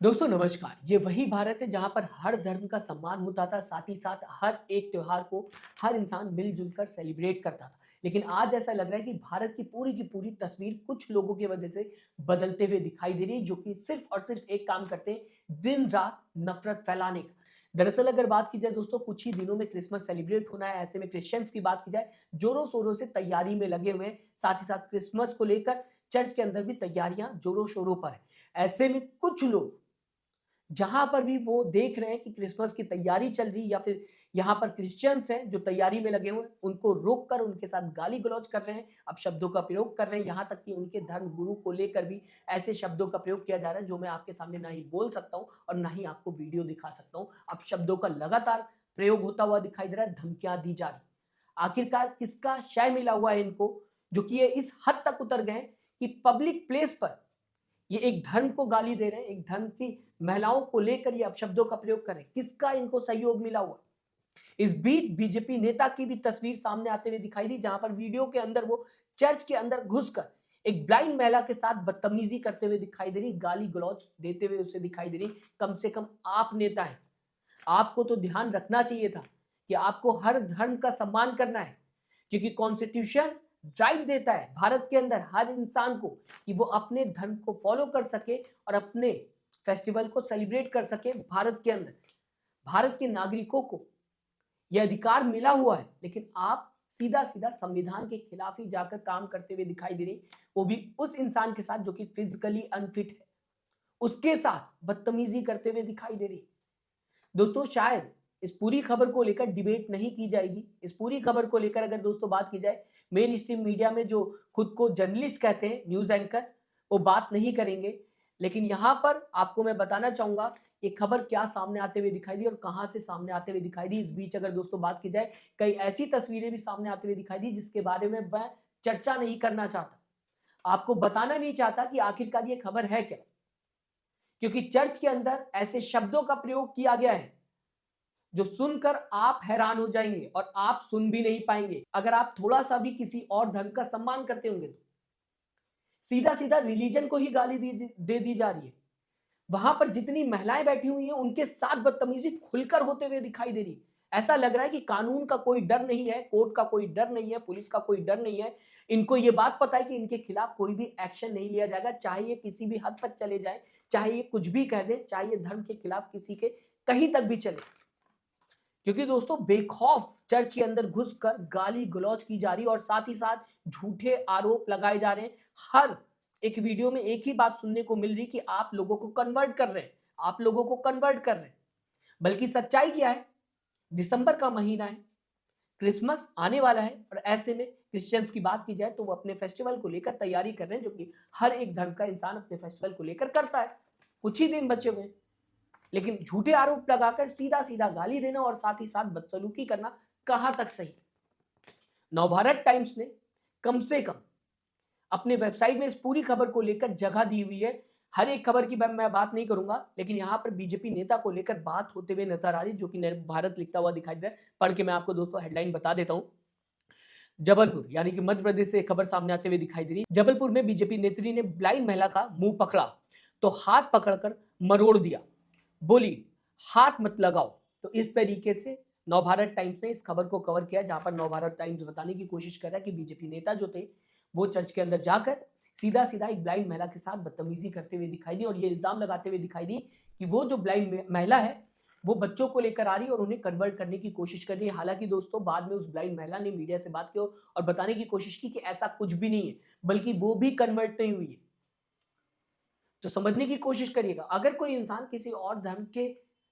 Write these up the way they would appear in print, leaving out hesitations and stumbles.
दोस्तों नमस्कार। ये वही भारत है जहाँ पर हर धर्म का सम्मान होता था, साथ ही साथ हर एक त्योहार को हर इंसान मिलजुल कर सेलिब्रेट करता था। लेकिन आज ऐसा लग रहा है कि भारत की पूरी तस्वीर कुछ लोगों की वजह से बदलते हुए दिखाई दे रही है, जो कि सिर्फ और सिर्फ एक काम करते हैं, दिन रात नफरत फैलाने का। दरअसल अगर बात की जाए दोस्तों, कुछ ही दिनों में क्रिसमस सेलिब्रेट होना है। ऐसे में क्रिश्चियंस की बात की जाए, जोरों शोरों से तैयारी में लगे हुए हैं। साथ ही साथ क्रिसमस को लेकर चर्च के अंदर भी तैयारियां जोरों शोरों पर है। ऐसे में कुछ लोग जहां पर भी वो देख रहे हैं कि क्रिसमस की तैयारी चल रही, या फिर यहाँ पर क्रिश्चियंस हैं जो तैयारी में लगे हुए हैं, उनको रोक कर उनके साथ गाली गलौज कर रहे हैं, अब शब्दों का प्रयोग कर रहे हैं। यहाँ तक कि उनके धर्म गुरु को लेकर भी ऐसे शब्दों का प्रयोग किया जा रहा है जो मैं आपके सामने ना ही बोल सकता हूँ और ना ही आपको वीडियो दिखा सकता हूँ। अब शब्दों का लगातार प्रयोग होता हुआ दिखाई दे रहा है, धमकियां दी जा रही। आखिरकार किसका शय मिला हुआ है इनको, जो कि ये इस हद तक उतर गए कि पब्लिक प्लेस पर ये एक धर्म को गाली दे रहे हैं, एक धर्म की महिलाओं को लेकर ये अपशब्दों का प्रयोग कर रहे हैं। किसका इनको सहयोग मिला हुआ? इस बीच बीजेपी नेता की भी तस्वीर सामने आते हुए दिखाई दी, जहां पर वीडियो के अंदर वो चर्च के अंदर घुसकर एक ब्लाइंड महिला के साथ बदतमीजी करते हुए दिखाई दे रही, गाली गलौज देते हुए उसे दिखाई दे रही। कम से कम आप नेता हैं, आपको तो ध्यान रखना चाहिए था कि आपको हर धर्म का सम्मान करना है, क्योंकि कॉन्स्टिट्यूशन राइट देता है भारत के अंदर हर इंसान को कि वो अपने धर्म को फॉलो कर सके और अपने फेस्टिवल को सेलिब्रेट कर सके। भारत के अंदर भारत के नागरिकों को यह अधिकार मिला हुआ है, लेकिन आप सीधा सीधा संविधान के खिलाफ ही जाकर काम करते हुए दिखाई दे रही, वो भी उस इंसान के साथ जो कि फिजिकली अनफिट है, उसके साथ बदतमीजी करते हुए दिखाई दे रही। दोस्तों शायद इस पूरी खबर को लेकर डिबेट नहीं की जाएगी। इस पूरी खबर को लेकर अगर दोस्तों बात की जाए, मेन स्ट्रीम मीडिया में जो खुद को जर्नलिस्ट कहते हैं, न्यूज़ एंकर, वो बात नहीं करेंगे। लेकिन यहाँ पर आपको मैं बताना चाहूँगा ये खबर क्या सामने आते हुए दिखाई दी और कहाँ से सामने आते हुए दिखाई दी। इस बीच अगर दोस्तों बात की जाए, कई ऐसी तस्वीरें भी सामने आते हुए दिखाई दी जिसके बारे में मैं चर्चा नहीं करना चाहता। आपको बताना नहीं चाहता कि आखिरकार ये खबर है क्या? क्योंकि चर्च के अंदर ऐसे शब्दों का प्रयोग किया गया है जो सुनकर आप हैरान हो जाएंगे और आप सुन भी नहीं पाएंगे अगर आप थोड़ा सा भी किसी और धर्म का सम्मान करते होंगे तो। सीधा सीधा रिलीजन को ही गाली दे दी जा रही है। वहां पर जितनी महिलाएं बैठी हुई हैं उनके साथ बदतमीजी खुलकर होते हुए दिखाई दे रही है। ऐसा लग रहा है कि कानून का कोई डर नहीं है, कोर्ट का कोई डर नहीं है, पुलिस का कोई डर नहीं है। इनको ये बात पता है कि इनके खिलाफ कोई भी एक्शन नहीं लिया जाएगा, चाहे ये किसी भी हद तक चले जाए, चाहे ये कुछ भी कह दे, चाहे ये धर्म के खिलाफ किसी के कहीं तक भी चले। क्योंकि दोस्तों बेखौफ चर्च के अंदर घुसकर गाली गलौज की जा रही है और साथ ही साथ झूठे आरोप लगाए जा रहे हैं। हर एक वीडियो में एक ही बात सुनने को मिल रही कि आप लोगों को कन्वर्ट कर रहे हैं, आप लोगों को कन्वर्ट कर रहे हैं। बल्कि सच्चाई क्या है? दिसंबर का महीना है, क्रिसमस आने वाला है और ऐसे में क्रिश्चियंस की बात की जाए तो वो अपने फेस्टिवल को लेकर तैयारी कर रहे हैं, जो कि हर एक धर्म का इंसान अपने फेस्टिवल को लेकर करता है। कुछ ही दिन बचे हुए हैं, लेकिन झूठे आरोप लगाकर सीधा सीधा गाली देना और साथ ही साथ बदसलूकी करना कहां तक सही? नवभारत टाइम्स ने कम से कम अपने वेबसाइट में इस पूरी खबर को लेकर जगह दी हुई है। हर एक खबर की मैं बात नहीं करूंगा, लेकिन यहां पर बीजेपी नेता को लेकर बात होते हुए नजर आ रही, जो कि भारत लिखता हुआ दिखाई दे रहा है। पढ़ के मैं आपको दोस्तों हेडलाइन बता देता हूं। जबलपुर यानी कि मध्य प्रदेश से खबर सामने आते हुए दिखाई दे रही। जबलपुर में बीजेपी नेत्री ने ब्लाइंड महिला का मुंह पकड़ा तो हाथ पकड़कर मरोड़ दिया, बोली हाथ मत लगाओ। तो इस तरीके से नवभारत टाइम्स ने इस खबर को कवर किया, जहां पर नवभारत टाइम्स बताने की कोशिश कर रहा है कि बीजेपी नेता जो थे वो चर्च के अंदर जाकर सीधा सीधा एक ब्लाइंड महिला के साथ बदतमीजी करते हुए दिखाई दी और ये इल्जाम लगाते हुए दिखाई दी कि वो जो ब्लाइंड महिला है वो बच्चों को लेकर आ रही है और उन्हें कन्वर्ट करने की कोशिश कर रही है। हालांकि दोस्तों बाद में उस ब्लाइंड महिला ने मीडिया से बात की और बताने की कोशिश की कि ऐसा कुछ भी नहीं है, बल्कि वो भी कन्वर्ट नहीं हुई है। तो समझने की कोशिश करिएगा, अगर कोई इंसान किसी और धर्म के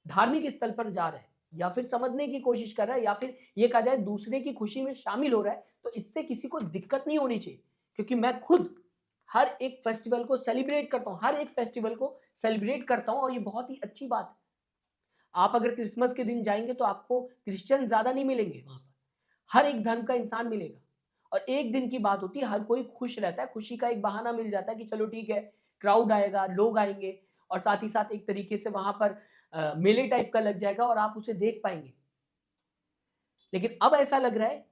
धार्मिक स्थल पर जा रहा है या फिर समझने की कोशिश कर रहा है या फिर ये कहा जाए दूसरे की खुशी में शामिल हो रहा है, तो इससे किसी को दिक्कत नहीं होनी चाहिए। क्योंकि मैं खुद हर एक फेस्टिवल को सेलिब्रेट करता हूं, हर एक फेस्टिवल को सेलिब्रेट करता हूं और ये बहुत ही अच्छी बात है। आप अगर क्रिसमस के दिन जाएंगे तो आपको क्रिश्चियन ज्यादा नहीं मिलेंगे, वहां पर हर एक धर्म का इंसान मिलेगा। और एक दिन की बात होती है, हर कोई खुश रहता है, खुशी का एक बहाना मिल जाता है कि चलो ठीक है, क्राउड आएगा, लोग आएंगे और साथ ही साथ एक तरीके से वहां पर मेले टाइप का लग जाएगा और आप उसे देख पाएंगे। लेकिन अब ऐसा लग रहा है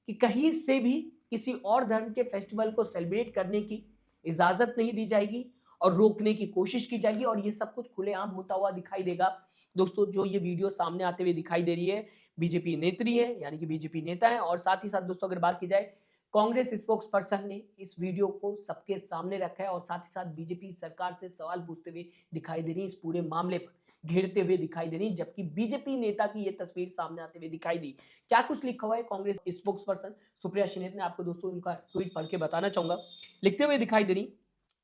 कि कहीं से भी किसी और धर्म के फेस्टिवल को सेलिब्रेट करने की इजाजत नहीं दी जाएगी और रोकने की कोशिश की जाएगी और ये सब कुछ खुलेआम होता हुआ दिखाई देगा। दोस्तों, जो ये वीडियो सामने आते हुए दिखाई दे रही है, बीजेपी नेत्री है, यानी कि बीजेपी नेता है, और साथ ही साथ दोस्तों अगर बात की जाए, कांग्रेस स्पोक्स पर्सन ने इस वीडियो को सबके सामने रखा है और साथ ही साथ बीजेपी सरकार से सवाल पूछते हुए दिखाई दे रही है, इस पूरे मामले पर घेरते हुए दिखाई दे रही, जबकि बीजेपी नेता की ये तस्वीर सामने आते हुए दिखाई दी। क्या कुछ लिखा हुआ है कांग्रेस स्पोक्स पर्सन सुप्रिया श्रीनेत ने, आपको दोस्तों उनका ट्वीट पढ़ के बताना चाहूंगा। लिखते हुए दिखाई दे रही,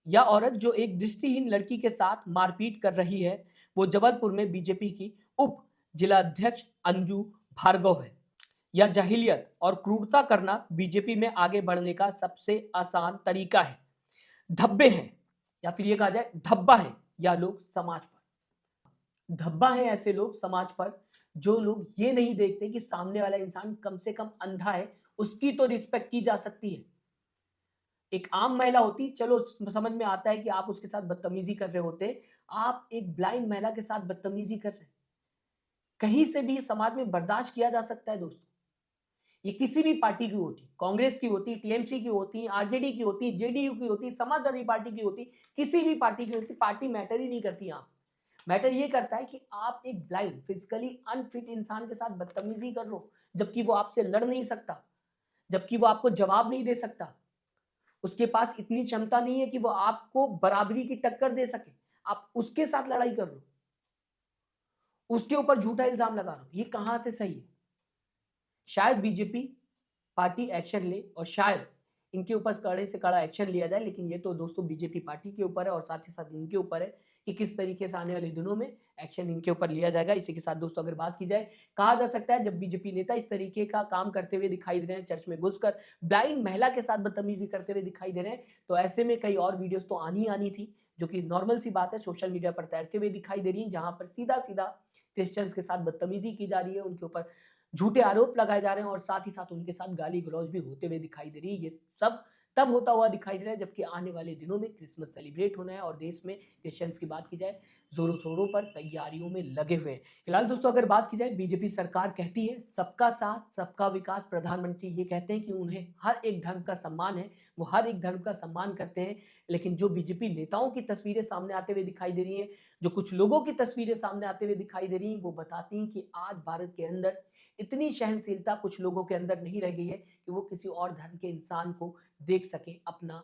यह औरत जो एक दृष्टिहीन लड़की के साथ मारपीट कर रही है, वो जबलपुर में बीजेपी की उप जिलाध्यक्ष अंजू भार्गव है। यह जाहिलियत और क्रूरता करना बीजेपी में आगे बढ़ने का सबसे आसान तरीका है। धब्बे हैं, या फिर ये कहा जाए धब्बा है या लोग समाज पर। धब्बा है ऐसे लोग समाज पर जो लोग ये नहीं देखते कि सामने वाला इंसान कम से कम अंधा है, उसकी तो रिस्पेक्ट की जा सकती है। एक आम महिला होती, चलो समझ में आता है कि आप उसके साथ बदतमीजी कर रहे होते, आप एक ब्लाइंड महिला के साथ बदतमीजी कर रहे हैं, कहीं से भी समाज में बर्दाश्त किया जा सकता है दोस्तों। ये किसी भी पार्टी की होती, कांग्रेस की होती, टीएमसी की होती, आरजेडी की होती, जेडीयू की होती, समाजवादी पार्टी की होती, किसी भी पार्टी की होती, पार्टी मैटर ही नहीं करती। यहाँ मैटर ये करता है कि आप एक ब्लाइंड फिजिकली अनफिट इंसान के साथ बदतमीजी कर रहे हो, जबकि वो आपसे लड़ नहीं सकता, जबकि वो आपको जवाब नहीं दे सकता, उसके पास इतनी क्षमता नहीं है कि वो आपको बराबरी की टक्कर दे सके, आप उसके साथ लड़ाई कर रहे हो, उसके ऊपर झूठा इल्जाम लगा रहे हो, ये कहां से सही है। शायद बीजेपी पार्टी एक्शन ले और शायद इनके ऊपर कड़े से कड़ा एक्शन लिया जाए, लेकिन ये तो दोस्तों बीजेपी पार्टी के ऊपर है और साथ ही साथ इनके ऊपर है कि किस तरीके से आने वाले दिनों में एक्शन इनके ऊपर लिया जाएगा। इसी के साथ दोस्तों अगर बात की जाए, कहा जा सकता है जब बीजेपी नेता इस तरीके का काम करते हुए दिखाई दे रहे हैं, चर्च में घुसकर ब्लाइंड महिला के साथ बदतमीजी करते हुए दिखाई दे रहे हैं, तो ऐसे में कई और वीडियोस तो आनी थी, जो कि नॉर्मल सी बात है, सोशल मीडिया पर तैरते हुए दिखाई दे रही है, जहां पर सीधा सीधा क्रिश्चियंस के साथ बदतमीजी की जा रही है, उनके ऊपर झूठे आरोप लगाए जा रहे हैं और साथ ही साथ उनके साथ गाली गलौज भी होते हुए दिखाई दे रही है। ये सब तब होता हुआ दिखाई दे रहा है जबकि आने वाले दिनों में क्रिसमस सेलिब्रेट होना है और देश में क्रिश्चियंस की बात की जाए, जोरों शोरों पर तैयारियों में लगे हुए हैं। फिलहाल दोस्तों अगर बात की जाए, बीजेपी सरकार कहती है सबका साथ सबका विकास, प्रधानमंत्री ये कहते हैं कि उन्हें हर एक धर्म का सम्मान है, वो हर एक धर्म का सम्मान करते हैं, लेकिन जो बीजेपी नेताओं की तस्वीरें सामने आते हुए दिखाई दे रही हैं, जो कुछ लोगों की तस्वीरें सामने आते हुए दिखाई दे रही हैं, वो बताती हैं कि आज भारत के अंदर इतनी सहनशीलता कुछ लोगों के अंदर नहीं रह गई है कि वो किसी और धर्म के इंसान को देख सके अपना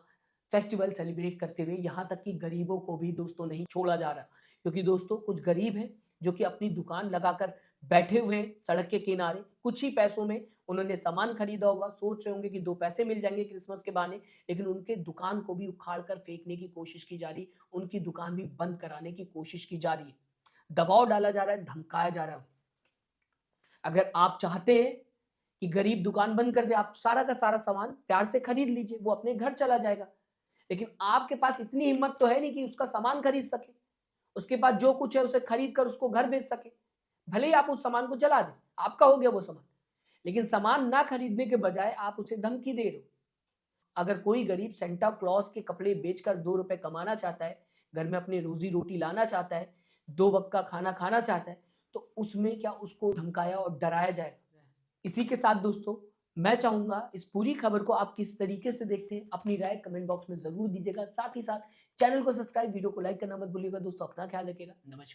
फेस्टिवल सेलिब्रेट करते हुए। यहाँ तक कि गरीबों को भी दोस्तों नहीं छोड़ा जा रहा, क्योंकि दोस्तों कुछ गरीब हैं जो कि अपनी दुकान लगाकर बैठे हुए हैं सड़क के किनारे, कुछ ही पैसों में उन्होंने सामान खरीदा होगा, सोच रहे होंगे कि 2 पैसे मिल जाएंगे क्रिसमस के बहाने, लेकिन उनके दुकान को भी उखाड़ कर फेंकने की कोशिश की जा रही, उनकी दुकान भी बंद कराने की कोशिश की जा रही है, दबाव डाला जा रहा है, धमकाया जा रहा है। अगर आप चाहते हैं कि गरीब दुकान बंद कर दे, आप सारा का सारा सामान प्यार से खरीद लीजिए, वो अपने घर चला जाएगा, लेकिन आपके पास इतनी हिम्मत तो है नहीं कि उसका सामान खरीद सके, उसके पास जो कुछ है उसे खरीद कर उसको घर बेच सके। भले ही आप उस सामान को जला दें, आपका हो गया वो सामान, लेकिन सामान ना खरीदने के बजाय आप उसे धमकी दे रहे हो। अगर कोई गरीब सेंटा क्लॉज के कपड़े बेचकर 2 रुपए कमाना चाहता है, घर में अपनी रोजी रोटी लाना चाहता है, 2 वक्त का खाना खाना चाहता है, तो उसमें क्या उसको धमकाया और डराया जाएगा? इसी के साथ दोस्तों मैं चाहूंगा इस पूरी खबर को आप किस तरीके से देखते हैं, अपनी राय कमेंट बॉक्स में जरूर दीजिएगा। साथ ही साथ चैनल को सब्सक्राइब, वीडियो को लाइक करना मत भूलिएगा। दोस्तों अपना ख्याल रखिएगा। नमस्कार।